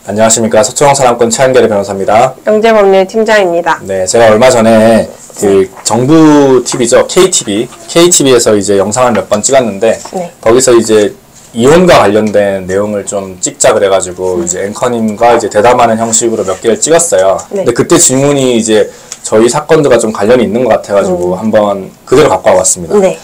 안녕하십니까. 서초동 사람권 최한결의 변호사입니다. 영재법률 팀장입니다. 네, 제가 얼마 전에 그 정부 TV죠. KTV에서 이제 영상을 몇 번 찍었는데 거기서 이제 이혼과 관련된 내용을 좀 찍자 그래가지고 이제 앵커님과 이제 대담하는 형식으로 몇 개를 찍었어요. 근데 그때 질문이 이제 저희 사건들과 좀 관련이 있는 것 같아가지고 한번 그대로 갖고 와봤습니다. 네.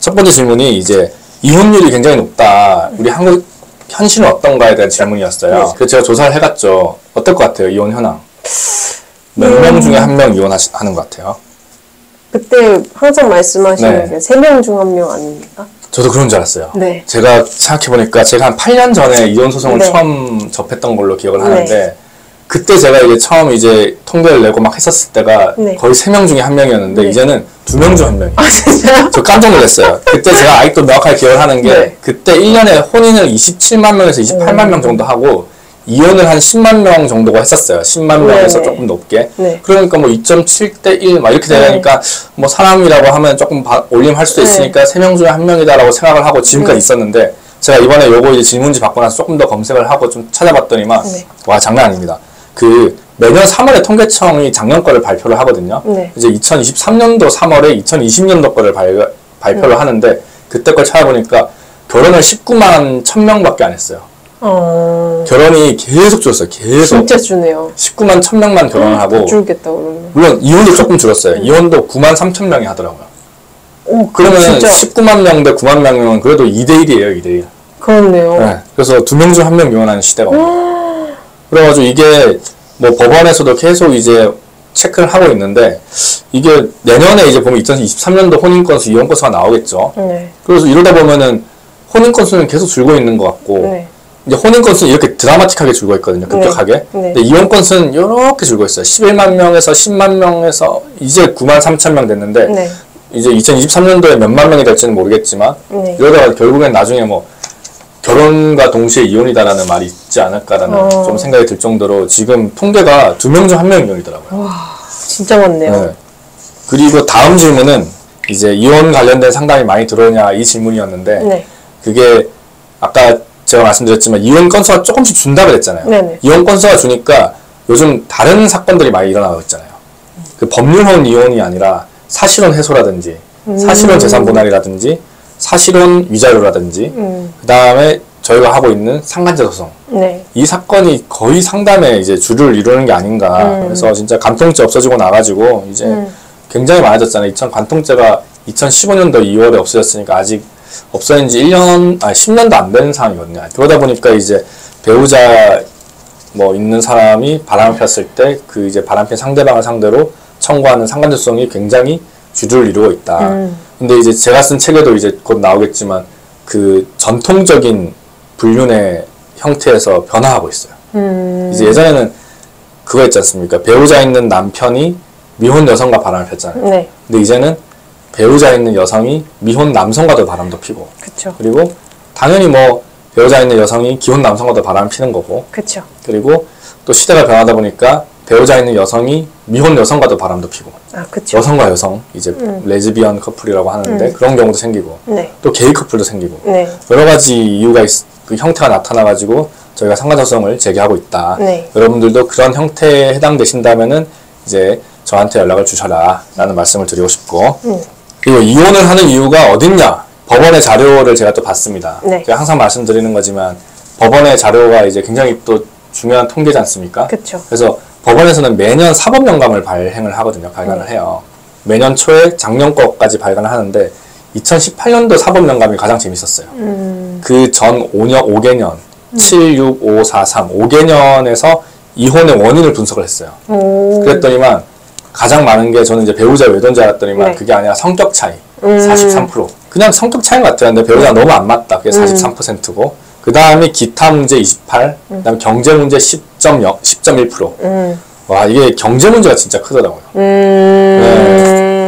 첫 번째 질문이 이제 이혼율이 굉장히 높다. 우리 한국 현실은 어떤가에 대한 질문이었어요. 그래서 제가 조사를 해봤죠. 어떨 것 같아요? 이혼 현황. 몇 명 중에 한 명 이혼하는 것 같아요? 그때 항상 말씀하시는 게 3명 중 1명 아닙니까? 저도 그런 줄 알았어요. 네. 제가 생각해보니까 제가 한 8년 전에 이혼 소송을 처음 접했던 걸로 기억을 하는데 그때 제가 이제 처음 이제 통계를 내고 막 했었을 때가 거의 3명 중에 1명이었는데 이제는 2명 중 1명이에요. 아, 진짜요? 저 깜짝 놀랐어요. 그때 제가 아직도 명확하게 기억을 하는 게 그때 1년에 혼인을 27만 명에서 28만 명 정도 하고 이혼을 한 10만 명 정도가 했었어요. 10만 명에서 조금 높게. 그러니까 뭐 2.7대 1 막 이렇게 되니까 뭐 사람이라고 하면 조금 올림할 수도 있으니까 3명 중에 1명이다라고 생각을 하고 지금까지 있었는데 제가 이번에 요거 이제 질문지 받고 나서 조금 더 검색을 하고 좀 찾아봤더니만 와, 장난 아닙니다. 그 매년 3월에 통계청이 작년 거를 발표를 하거든요. 이제 2023년도 3월에 2020년도 거를 발표를 하는데 그때 걸 찾아보니까 결혼을 19만 1000명밖에 안 했어요. 결혼이 계속 줄었어요. 계속. 진짜 주네요. 19만 1000명만 결혼을 하고. 줄겠다 그러면. 물론 이혼도 조금 줄었어요. 이혼도 9만 3000명이 하더라고요. 오, 그러면 진짜. 19만 명 대 9만 명이면 그래도 2대1이에요. 2대1. 그렇네요. 네. 그래서 2명 중 1명 이혼하는 시대가 오고. 그래가지고 이게 뭐 법원에서도 계속 이제 체크를 하고 있는데 이게 내년에 이제 보면 2023년도 혼인 건수, 이혼 건수가 나오겠죠. 그래서 이러다 보면은 혼인 건수는 계속 줄고 있는 것 같고 이제 혼인 건수는 이렇게 드라마틱하게 줄고 있거든요. 급격하게. 근데 이혼 건수는 이렇게 줄고 있어요. 11만 명에서 10만 명에서 이제 9만 3천 명 됐는데 이제 2023년도에 몇만 명이 될지는 모르겠지만 이러다가 결국엔 나중에 뭐 결혼과 동시에 이혼이다라는 말이 있지 않을까라는 좀 생각이 들 정도로 지금 통계가 2명 중 1명 이혼이더라고요. 와, 진짜 많네요. 그리고 다음 질문은 이제 이혼 관련된 상담이 많이 들어오냐 이 질문이었는데 그게 아까 제가 말씀드렸지만 이혼 건수가 조금씩 준다고 그랬잖아요. 이혼 건수가 주니까 요즘 다른 사건들이 많이 일어나고 있잖아요. 그 법률혼 이혼이 아니라 사실혼 해소라든지 사실혼 재산 분할이라든지 사실혼 위자료라든지 그 다음에 저희가 하고 있는 상간제 소송 이 사건이 거의 상담에 이제 주를 이루는 게 아닌가. 그래서 진짜 간통죄 없어지고 나가지고 이제 굉장히 많아졌잖아요. 간통죄가 2015년도 2월에 없어졌으니까 아직 없어진 지 10년도 안 되는 상황이거든요. 그러다 보니까 이제 배우자 뭐 있는 사람이 바람을 폈을 때 그 이제 바람핀 상대방을 상대로 청구하는 상간제 소송이 굉장히 주를 이루고 있다. 근데 이제 제가 쓴 책에도 이제 곧 나오겠지만 그 전통적인 불륜의 형태에서 변화하고 있어요. 이제 예전에는 그거 있지 않습니까? 배우자 있는 남편이 미혼 여성과 바람을 폈잖아요. 근데 이제는 배우자 있는 여성이 미혼 남성과도 바람도 피고. 그리고 당연히 뭐 배우자 있는 여성이 기혼 남성과도 바람을 피는 거고. 그리고 또 시대가 변하다 보니까 배우자 있는 여성이 미혼 여성과도 바람도 피고. 여성과 여성, 이제 레즈비언 커플이라고 하는데 그런 경우도 생기고 또 게이 커플도 생기고 여러 가지 이유가 그 형태가 나타나가지고 저희가 상간소송을 제기하고 있다. 여러분들도 그런 형태에 해당되신다면은 이제 저한테 연락을 주셔라 라는 말씀을 드리고 싶고 그리고 이혼을 하는 이유가 어딨냐? 법원의 자료를 제가 또 봤습니다. 제가 항상 말씀드리는 거지만 법원의 자료가 이제 굉장히 또 중요한 통계지 않습니까? 그래서 법원에서는 매년 사법영감을 발간을 해요. 매년 초에 작년 거까지 발간을 하는데 2018년도 사법영감이 가장 재밌었어요. 그 전 5개년 7, 6, 5, 4, 3 5개년에서 이혼의 원인을 분석을 했어요. 그랬더니만 가장 많은 게 저는 이제 배우자 외도인 줄 알았더니만 그게 아니라 성격 차이 43%. 그냥 성격 차이인 것 같아요. 근데 배우자가 너무 안 맞다. 그게 43%고 그 다음에 기타 문제 28, 그 다음에 경제 문제 10.1%. 와, 이게 경제 문제가 진짜 크더라고요.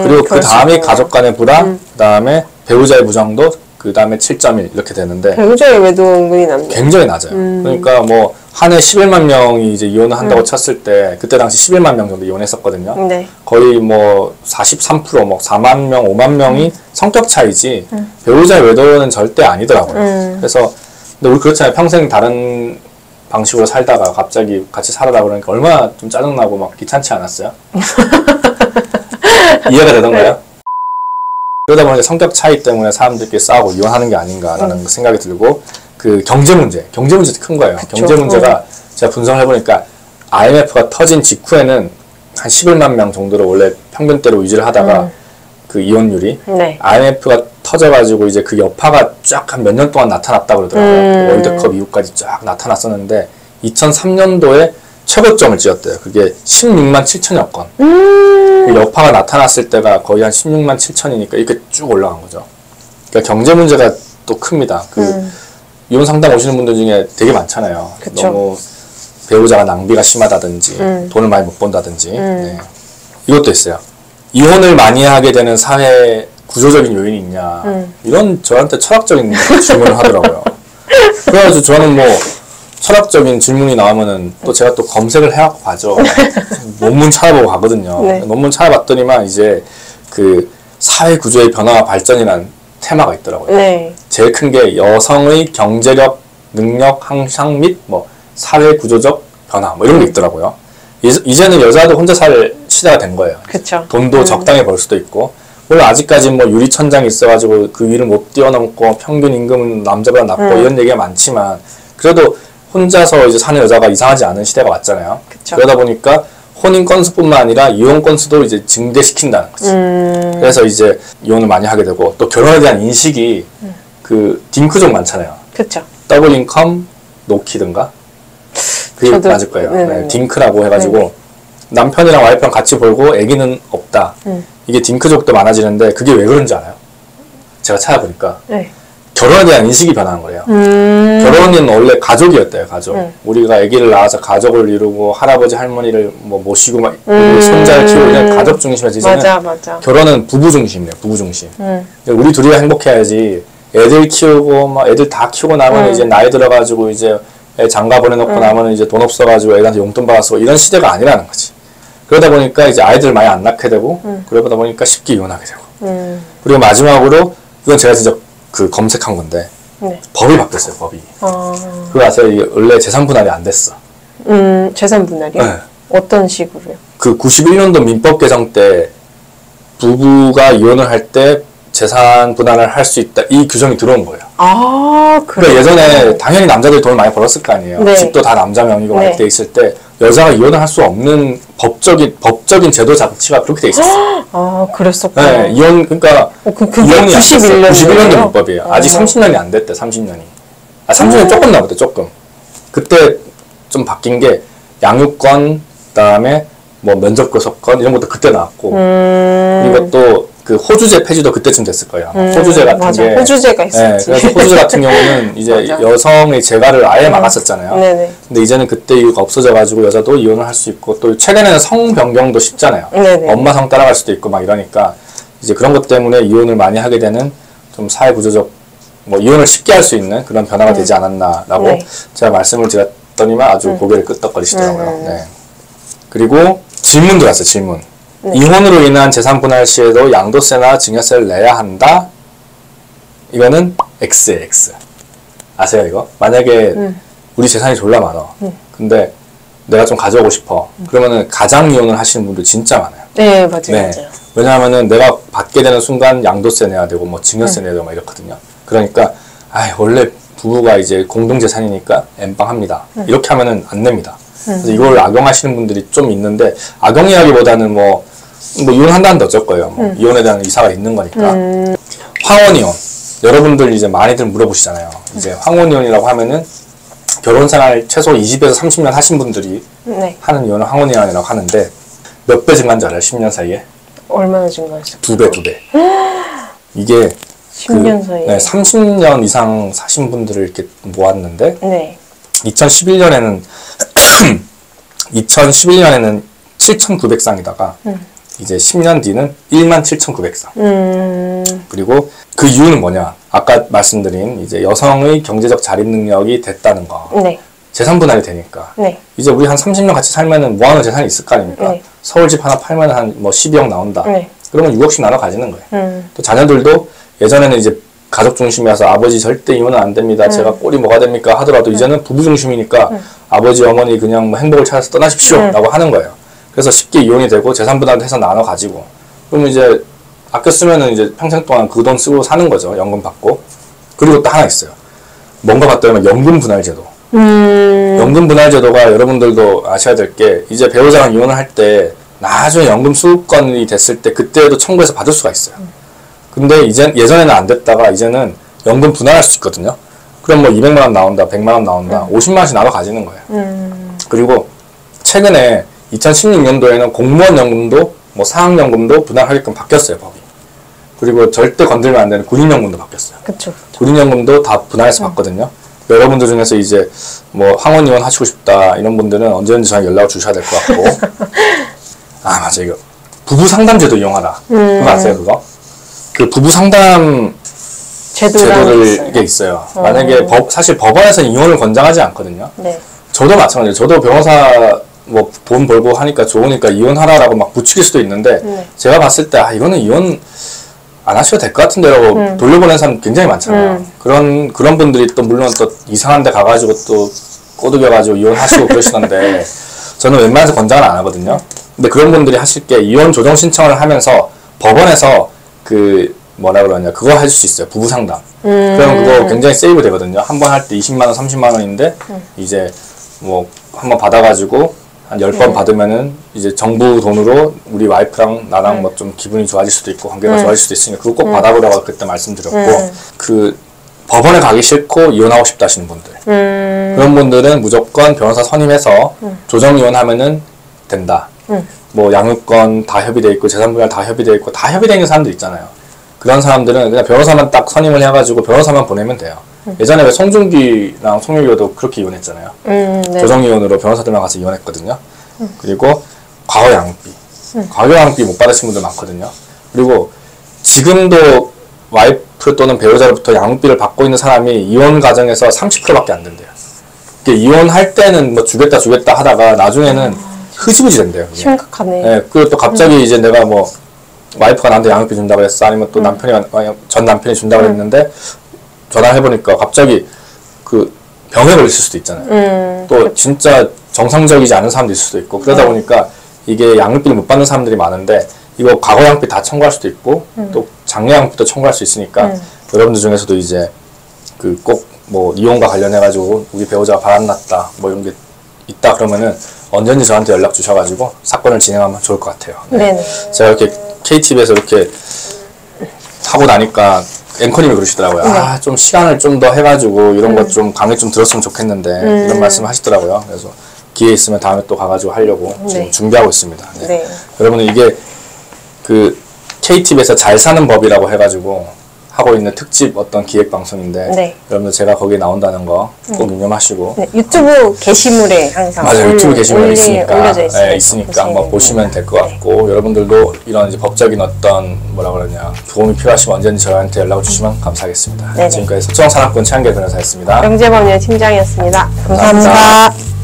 그리고 그 다음에 가족 간의 불안, 그 다음에 배우자의 부정도, 그 다음에 7.1 이렇게 되는데 배우자의 외도 은근히 낮네요. 굉장히 낮아요. 그러니까 뭐 한 해 11만 명이 이제 이혼을 한다고 쳤을 때 그때 당시 11만 명 정도 이혼했었거든요. 네. 거의 뭐 43%, 뭐 4만 명, 5만 명이 성격 차이지 배우자의 외도는 절대 아니더라고요. 그래서 근데 우리 그렇잖아요. 평생 다른 방식으로 살다가 갑자기 같이 살아라 그러니까 얼마나 좀 짜증나고 막 귀찮지 않았어요? 이해가 되던가요? 네. 그러다 보니까 성격 차이 때문에 사람들끼리 싸우고 이혼하는 게 아닌가라는 생각이 들고 그 경제 문제도 큰 거예요. 그쵸. 경제 문제가 제가 분석을 해보니까 IMF가 터진 직후에는 한 11만 명 정도로 원래 평균대로 유지를 하다가 그 이혼율이 네. IMF가 터져가지고 이제 그 여파가 쫙 한 몇 년 동안 나타났다고 그러더라고요. 월드컵 이후까지 쫙 나타났었는데 2003년도에 최고점을 찍었대요. 그게 16만 7천여 건. 그 여파가 나타났을 때가 거의 한 16만 7천이니까 이렇게 쭉 올라간 거죠. 그러니까 경제 문제가 또 큽니다. 이혼 상담 오시는 분들 중에 되게 많잖아요. 그쵸. 너무 배우자가 낭비가 심하다든지 돈을 많이 못 번다든지 네. 이것도 있어요. 이혼을 많이 하게 되는 사회 구조적인 요인이 있냐 이런 저한테 철학적인 질문을 하더라고요. 그래가지고 저는 뭐 철학적인 질문이 나오면은 또 제가 또 검색을 해갖고 가죠. 논문 찾아보고 가거든요. 네. 논문 찾아봤더니만 이제 그 사회 구조의 변화와 발전이란 테마가 있더라고요. 네. 제일 큰 게 여성의 경제력, 능력 향상 및 뭐 사회 구조적 변화 뭐 이런 게 있더라고요. 이제는 여자도 혼자 살 시대가 된 거예요. 그쵸. 돈도 적당히 벌 수도 있고 물론 아직까지 뭐 유리천장이 있어가지고 그 위를 못 뛰어넘고 평균 임금은 남자보다 낮고 이런 얘기가 많지만 그래도 혼자서 이제 사는 여자가 이상하지 않은 시대가 왔잖아요. 그쵸. 그러다 보니까 혼인 건수뿐만 아니라 이혼 건수도 이제 증대시킨다는 거지. 그래서 이제 이혼을 많이 하게 되고 또 결혼에 대한 인식이 그 딩크족 많잖아요. 그쵸. 더블 인컴 노키든가 그게 맞을 거예요. 네, 딩크라고 해가지고 네네. 남편이랑 와이프랑 같이 벌고 아기는 없다. 이게 딩크족도 많아지는데 그게 왜 그런지 알아요? 제가 찾아보니까 네. 결혼에 대한 인식이 변하는 거예요. 결혼은 원래 가족이었대요, 가족. 우리가 아기를 낳아서 가족을 이루고 할아버지 할머니를 뭐 모시고 막 손자를 키우고 이런 가족 중심에서 이제는 맞아. 결혼은 부부 중심이에요, 부부 중심. 우리 둘이 행복해야지. 애들 키우고 막 애들 다 키우고 나면 이제 나이 들어가지고 이제 애 장가 보내놓고 나면 이제 돈 없어가지고 애한테 용돈 받아서 이런 시대가 아니라는 거지. 그러다 보니까 이제 아이들 많이 안 낳게 되고 그러다 보니까 쉽게 이혼하게 되고. 그리고 마지막으로 이건 제가 진짜 그 검색한 건데 네. 법이 바뀌었어요. 법이. 그거 아세요? 원래 재산 분할이 안 됐어. 재산 분할이요? 네. 어떤 식으로요? 그 91년도 민법 개정 때 부부가 이혼을 할 때 재산 분할을 할 수 있다 이 규정이 들어온 거예요. 아, 그러니까 예전에 당연히 남자들이 돈을 많이 벌었을 거 아니에요. 네. 집도 다 남자 명의고 네. 돼 있을 때 여자가 이혼을 할 수 없는 법적인 제도 자체가 그렇게 돼 있었어요. 아, 그랬었구나. 네, 이혼 그러니까 이혼이 91년도 민법이에요. 아직 30년이 안 됐대. 30년이. 아, 30년 조금 남았대. 조금. 그때 좀 바뀐 게 양육권 그다음에 뭐 면접 교섭권 이런 것도 그때 나왔고 그리고 또 그 호주제 폐지도 그때쯤 됐을 거예요. 호주제 같은 맞아. 게 호주제가 있었지. 네, 그래서 호주제 같은 경우는 이제 여성의 재가를 아예 막았었잖아요. 네네. 근데 이제는 그때 이유가 없어져가지고 여자도 이혼을 할 수 있고 또 최근에는 성 변경도 쉽잖아요. 네네. 엄마 성 따라갈 수도 있고 막 이러니까 이제 그런 것 때문에 이혼을 많이 하게 되는 좀 사회 구조적 뭐 이혼을 쉽게 할 수 있는 그런 변화가 되지 않았나라고 네. 제가 말씀을 드렸더니만 아주 고개를 끄덕거리시더라고요. 네. 그리고 질문 들어왔어요. 질문. 네. 이혼으로 인한 재산 분할 시에도 양도세나 증여세를 내야 한다. 이거는 X에 X. 아세요 이거? 만약에 우리 재산이 졸라 많아. 근데 내가 좀 가져오고 싶어. 그러면은 가장 이혼을 하시는 분들 진짜 많아요. 네, 맞아요. 네. 맞아요. 왜냐하면은 내가 받게 되는 순간 양도세 내야 되고 뭐 증여세 내야 되고 막 이렇거든요. 그러니까 원래 부부가 이제 공동 재산이니까 엠빵합니다. 이렇게 하면은 안 냅니다. 그래서 이걸 악용하시는 분들이 좀 있는데 악용이라기보다는 뭐 이혼한다는데 어쩔 거예요. 뭐 이혼에 대한 이사가 있는 거니까. 황혼이혼. 여러분들 이제 많이들 물어보시잖아요. 이제 황혼이혼이라고 하면은 결혼생활 최소 20에서 30년 하신 분들이 네. 하는 이혼을 황혼이혼이라고 하는데 몇 배 증가한 줄 알아요? 10년 사이에? 얼마나 증가했어요? 2배. 이게 10년 사이에? 네, 30년 이상 사신 분들을 이렇게 모았는데 네. 2011년에는 7,900쌍이다가 이제 10년 뒤는 17,900쌍. 그리고 그 이유는 뭐냐? 아까 말씀드린 이제 여성의 경제적 자립 능력이 됐다는 거. 네. 재산 분할이 되니까 이제 우리 한 30년 같이 살면은 모아놓은 재산이 있을 거 아닙니까? 서울집 하나 팔면 한 뭐 12억 나온다. 그러면 6억씩 나눠 가지는 거예요. 또 자녀들도 예전에는 이제 가족 중심이라서 아버지 절대 이혼은 안 됩니다. 제가 꼴이 뭐가 됩니까? 하더라도 이제는 부부 중심이니까 아버지 어머니 그냥 뭐 행복을 찾아서 떠나십시오 라고 하는 거예요. 그래서 쉽게 이혼이 되고 재산 분할도 해서 나눠 가지고 그러면 이제 아껴 쓰면은 이제 평생 동안 그 돈 쓰고 사는 거죠. 연금 받고. 그리고 또 하나 있어요. 뭔가 봤더니 연금 분할 제도. 연금 분할 제도가 여러분들도 아셔야 될 게 이제 배우자랑 이혼을 할 때 나중에 연금 수급권이 됐을 때 그때도 청구해서 받을 수가 있어요. 근데 이제 예전에는 안 됐다가 이제는 연금 분할할 수 있거든요. 그럼 뭐 200만 원 나온다, 100만 원 나온다, 50만 원씩 나눠 가지는 거예요. 그리고 최근에 2016년도에는 공무원 연금도 뭐 사학연금도 분할하게끔 바뀌었어요, 법이. 그리고 절대 건들면 안 되는 군인연금도 바뀌었어요. 그쵸. 군인연금도 다 분할해서 받거든요. 여러분들 중에서 이제 뭐 항원이원 하시고 싶다 이런 분들은 언제든지 저한테 연락을 주셔야 될 것 같고 아 맞아 이거 부부 상담제도 이용하라 그거 아세요 그거? 그 부부 상담 제도를 이게 있어요. 만약에 사실 법원에서는 이혼을 권장하지 않거든요. 네. 저도 마찬가지예요. 저도 변호사 뭐 돈 벌고 하니까 좋으니까 이혼하라라고 막 부추길 수도 있는데 제가 봤을 때 아 이거는 이혼 안 하셔도 될 것 같은데라고 돌려보낸 사람 굉장히 많잖아요. 그런 분들이 또 물론 또 이상한 데 가가지고 또 꼬드겨가지고 이혼하시고 그러시던데 저는 웬만해서 권장을 안 하거든요. 근데 그런 분들이 하실 게 이혼 조정 신청을 하면서 법원에서 그 뭐라 그러냐 그거 할 수 있어요. 부부 상담. 그러면 그거 굉장히 세이브 되거든요. 한 번 할 때 20만 원, 30만 원인데 이제 뭐 한 번 받아가지고 한 10번 받으면은 이제 정부 돈으로 우리 와이프랑 나랑 뭐 좀 기분이 좋아질 수도 있고 관계가 좋아질 수도 있으니까 그거 꼭 받아보라고 그때 말씀드렸고 그 법원에 가기 싫고 이혼하고 싶다 하시는 분들 그런 분들은 무조건 변호사 선임해서 조정 이혼하면은 된다. 뭐 양육권 다 협의돼 있고 재산분할 다 협의돼 있고 다 협의돼 있는 사람들 있잖아요. 그런 사람들은 그냥 변호사만 딱 선임을 해가지고 변호사만 보내면 돼요. 예전에 왜 송중기랑 송유교도 그렇게 이혼했잖아요. 네. 조정이혼으로 변호사들만 가서 이혼했거든요. 그리고 과거 양육비. 과거 양육비 못 받으신 분들 많거든요. 그리고 지금도 와이프 또는 배우자로부터 양육비를 받고 있는 사람이 이혼 과정에서 30%밖에 안 된대요. 이혼할 때는 뭐 주겠다 하다가 나중에는 흐지부지 된대요. 그게. 심각하네. 네, 그리고 또 갑자기 이제 내가 뭐 와이프가 나한테 양육비 준다고 했어. 아니면 또 전 남편이 준다고 했는데 전화를 해보니까 갑자기 그 병에 걸렸을 수도 있잖아요. 또 진짜 정상적이지 않은 사람도 있을 수도 있고 그러다 보니까 이게 양육비를 못 받는 사람들이 많은데 이거 과거 양육비 다 청구할 수도 있고 또 장래 양육비도 청구할 수 있으니까 여러분들 중에서도 이제 그 꼭 뭐 이혼과 관련해가지고 우리 배우자가 바람났다 뭐 이런 게 있다 그러면은 언제든지 저한테 연락 주셔가지고 사건을 진행하면 좋을 것 같아요. 네. 제가 이렇게 KTV에서 이렇게 하고 나니까 앵커님이 그러시더라고요. 아, 좀 시간을 좀 더 해가지고 이런 것 좀 강의 좀 들었으면 좋겠는데 이런 말씀을 하시더라고요. 그래서 기회 있으면 다음에 또 가가지고 하려고 지금 준비하고 있습니다. 네. 여러분 이게 그 KTV에서 잘 사는 법이라고 해가지고 하고 있는 특집 어떤 기획 방송인데 여러분들 제가 거기에 나온다는 거 꼭 유념하시고 유튜브 게시물에 항상 맞아요. 유튜브 게시물에 있으니까 있으니까 한번 보시면 될 것 같고 여러분들도 이런 이제 법적인 어떤 뭐라 그러냐 도움이 필요하시면 언제든지 저희한테 연락을 주시면 감사하겠습니다. 지금까지 서초동산학군 최한길 변호사였습니다. 명재범위원 팀장이었습니다. 감사합니다.